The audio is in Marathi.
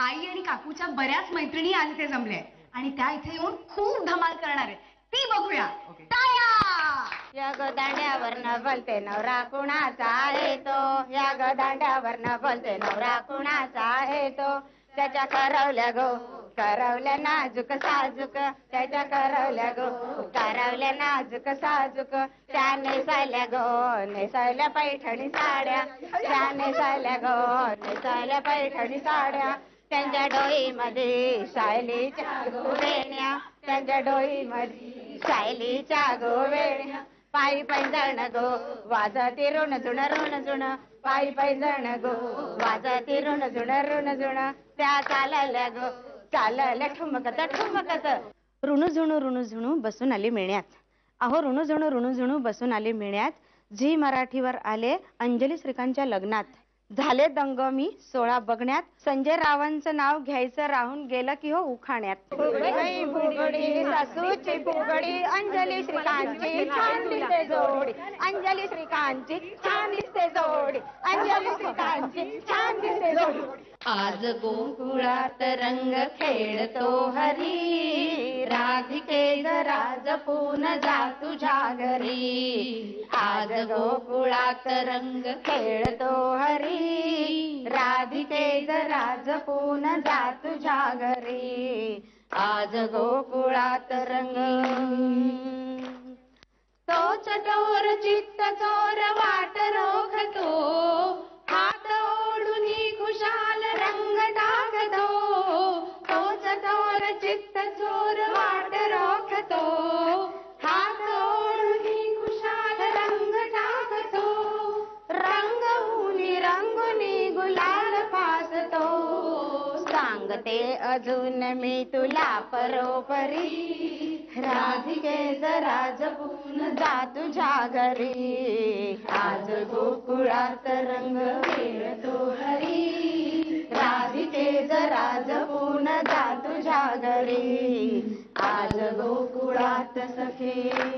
आई आणि काकूच्या बऱ्याच मैत्रिणी आज इथे जमल्या आणि त्या इथे येऊन खूप धमाल करणार आहेत. ती बघूया. या ग दांड्यावरनं बोलते नवरा कुणाचा आहे तो, या ग दांड्यावरनं बोलते नवरा कुणाचा आहे तो. त्याच्या करवल्या गो करवल्या नाजूक साजूक, त्याच्या करवल्या गो करवल्या नाजूक साजूक. त्या नेसायल्या गो नेसायल्या पैठणी साड्या, त्या नेसायल्या गो नेसायल्या पैठणी साड्या. त्यांच्या डोईमध्ये शायलीच्या गोवेण्या, त्यांच्या डोईमध्ये शायलीच्या गोवेण्या. पायी पैंजण गो वाजती ऋण जुण ऋण जुण, पायी पैंजण गो वाजती ऋण जुण ऋण जुण. त्या चालल्या गो चालल्या ठुमकत ठुमकत. ऋणझुणू ऋणझुणू बसून आली मेळ्यात. अहो ऋणझुणू ऋणझुणू बसून आली मेळ्यात. झी मराठीवर आले अंजली श्रीकांतच्या लग्नात. झाले दंग मी 16 बघण्यात. संजय रावांचं नाव घ्यायचं राहून गेलं की हो उखाण्यात. फुगडी सासूची फुगडी अंजली श्रीकांतची छान दिसते जोडी, अंजली श्रीकांतची छान दिसते जोडी, अंजली श्रीकांतची छान दिसते जोडी. आज गोकुळात रंग खेळतो हरी, राधिके जरा जपून जा तुझ्या घरी. आज गोकुळात रंग खेळतो हरी, राधिके जरा जपून जा तुझ्या घरी. आज गोकुळात रंग. तो चटोर चित्त चोर वाट रोखतो, हात ओढून खुशाल रंग टाकतो. तो चटोर चित्त चोर वाट रोखतो, हात ओढून खुशाल रंग टाकतो. रंगुनी गुलाल फासतो, सांगते अजून मी तुला परोपरी. राधिके जरा जपून जा तुझ्या घरी. आज गोकुळात रंग खेळतो हरी, राधिके जरा जपून जा तुझ्या घरी. आज गोकुळात सखे